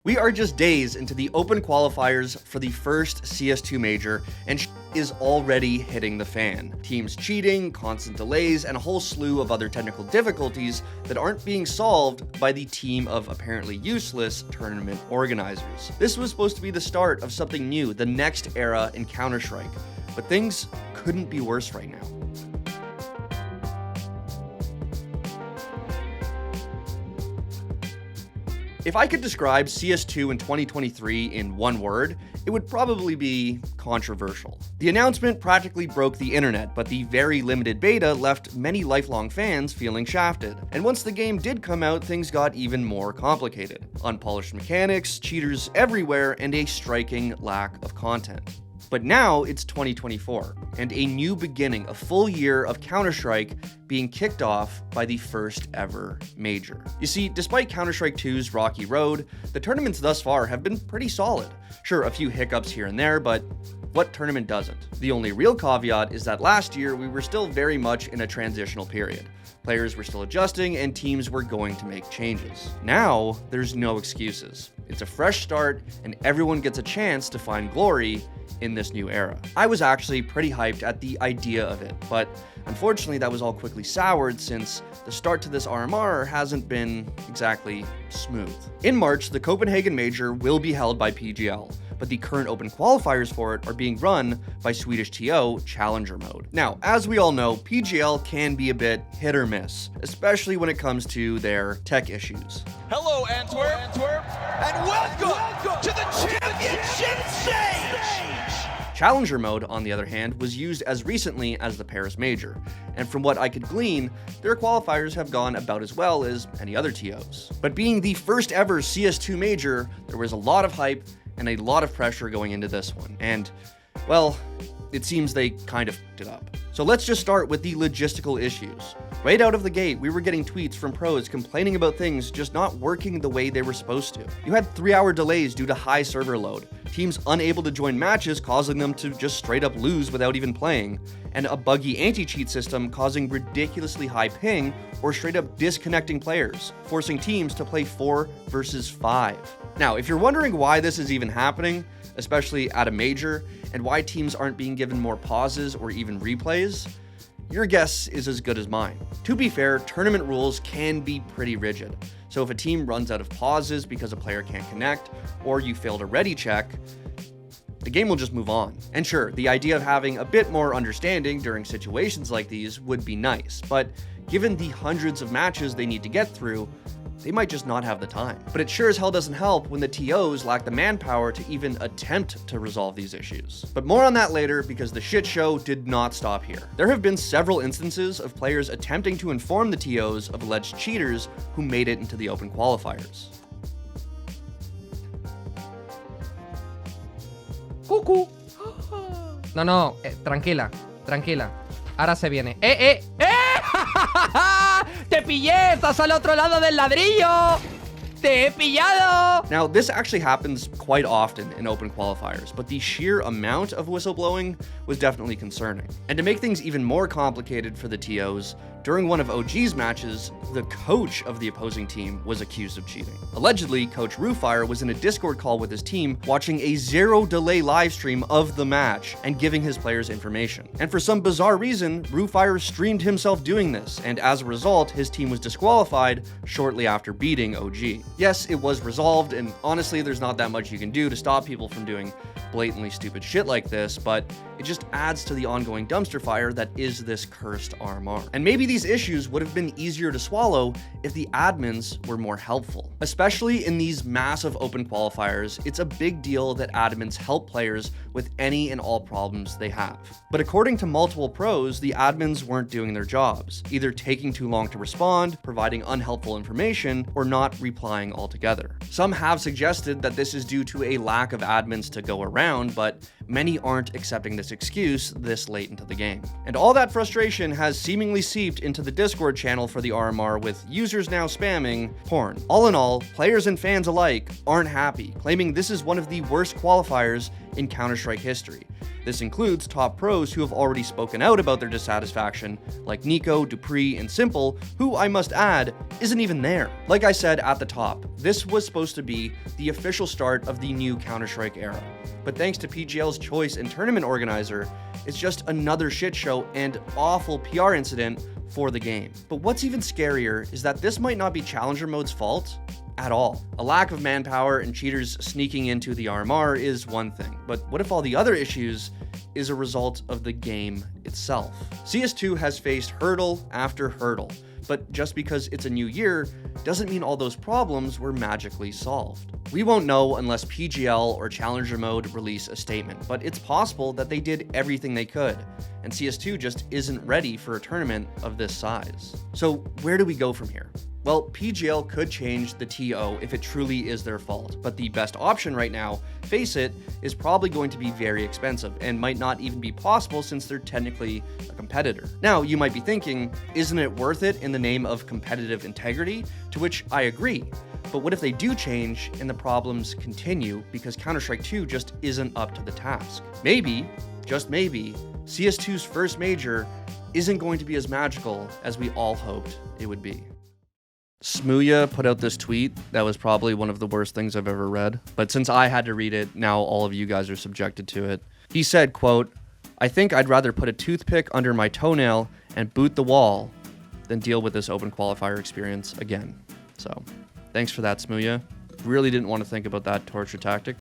We are just days into the open qualifiers for the first CS2 major, and is already hitting the fan. Teams cheating, constant delays, and a whole slew of other technical difficulties that aren't being solved by the team of apparently useless tournament organizers. This was supposed to be the start of something new, the next era in Counter-Strike, but things couldn't be worse right now. If I could describe CS2 in 2023 in one word, it would probably be controversial. The announcement practically broke the internet, but the very limited beta left many lifelong fans feeling shafted. And once the game did come out, things got even more complicated. Unpolished mechanics, cheaters everywhere, and a striking lack of content. But now it's 2024, and a new beginning, a full year of Counter-Strike being kicked off by the first ever major. You see, despite Counter-Strike 2's rocky road, the tournaments thus far have been pretty solid. Sure, a few hiccups here and there, but what tournament doesn't? The only real caveat is that last year we were still very much in a transitional period. Players were still adjusting and teams were going to make changes. Now, there's no excuses. It's a fresh start and everyone gets a chance to find glory in this new era. I was actually pretty hyped at the idea of it, but unfortunately that was all quickly soured since the start to this RMR hasn't been exactly smooth. In March, the Copenhagen Major will be held by PGL, but the current open qualifiers for it are being run by Swedish TO Challenger Mode. Now, as we all know, PGL can be a bit hit or miss, especially when it comes to their tech issues. Hello, Antwerp, and welcome to the championship stage! Challenger Mode, on the other hand, was used as recently as the Paris Major, and from what I could glean, their qualifiers have gone about as well as any other TOs. But being the first ever CS2 Major, there was a lot of hype and a lot of pressure going into this one, and, well, it seems they kind of f***ed it up. So let's just start with the logistical issues. Right out of the gate, we were getting tweets from pros complaining about things just not working the way they were supposed to. You had 3-hour delays due to high server load, teams unable to join matches causing them to just straight up lose without even playing, and a buggy anti-cheat system causing ridiculously high ping or straight up disconnecting players, forcing teams to play 4 versus 5. Now, if you're wondering why this is even happening, especially at a major, and why teams aren't being given more pauses or even replays, your guess is as good as mine. To be fair, tournament rules can be pretty rigid. So if a team runs out of pauses because a player can't connect, or you fail to ready check, the game will just move on. And sure, the idea of having a bit more understanding during situations like these would be nice, but given the hundreds of matches they need to get through, they might just not have the time. But it sure as hell doesn't help when the TOs lack the manpower to even attempt to resolve these issues. But more on that later, because the shit show did not stop here. There have been several instances of players attempting to inform the TOs of alleged cheaters who made it into the open qualifiers. Cucu. No, tranquila. Ahora se viene. ¡Te pillé! ¡Estás al otro lado del ladrillo! ¡Te he pillado! Now, this actually happens quite often in open qualifiers, but the sheer amount of whistleblowing was definitely concerning. And to make things even more complicated for the TOs, during one of OG's matches, the coach of the opposing team was accused of cheating. Allegedly, Coach Rufire was in a Discord call with his team, watching a 0-delay livestream of the match and giving his players information. And for some bizarre reason, Rufire streamed himself doing this, and as a result, his team was disqualified shortly after beating OG. Yes, it was resolved, and honestly, there's not that much you can do to stop people from doing blatantly stupid shit like this, but it just adds to the ongoing dumpster fire that is this cursed RMR. And maybe these issues would have been easier to swallow if the admins were more helpful. Especially in these massive open qualifiers, it's a big deal that admins help players with any and all problems they have. But according to multiple pros, the admins weren't doing their jobs, either taking too long to respond, providing unhelpful information, or not replying altogether. Some have suggested that this is due to a lack of admins to go around, but many aren't accepting this excuse this late into the game. And all that frustration has seemingly seeped into the Discord channel for the RMR, with users now spamming porn. All in all, players and fans alike aren't happy, claiming this is one of the worst qualifiers in Counter-Strike history. This includes top pros who have already spoken out about their dissatisfaction, like Nico, Dupree, and Simple, who I must add, isn't even there. Like I said at the top, this was supposed to be the official start of the new Counter-Strike era. But thanks to PGL's choice and tournament organizer, it's just another shit show and awful PR incident for the game. But what's even scarier is that this might not be Challenger Mode's fault at all. A lack of manpower and cheaters sneaking into the RMR is one thing, but what if all the other issues is a result of the game itself? CS2 has faced hurdle after hurdle, but just because it's a new year doesn't mean all those problems were magically solved. We won't know unless PGL or Challenger Mode release a statement, but it's possible that they did everything they could, and CS2 just isn't ready for a tournament of this size. So where do we go from here? Well, PGL could change the TO if it truly is their fault, but the best option right now, face it, is probably going to be very expensive and might not even be possible since they're technically a competitor. Now, you might be thinking, isn't it worth it in the name of competitive integrity? To which I agree. But what if they do change and the problems continue because Counter-Strike 2 just isn't up to the task? Maybe, just maybe, CS2's first major isn't going to be as magical as we all hoped it would be. Smooya put out this tweet that was probably one of the worst things I've ever read, but since I had to read it, now all of you guys are subjected to it. He said, quote, "I think I'd rather put a toothpick under my toenail and boot the wall than deal with this open qualifier experience again." So, thanks for that, Smooya. Really didn't want to think about that torture tactic.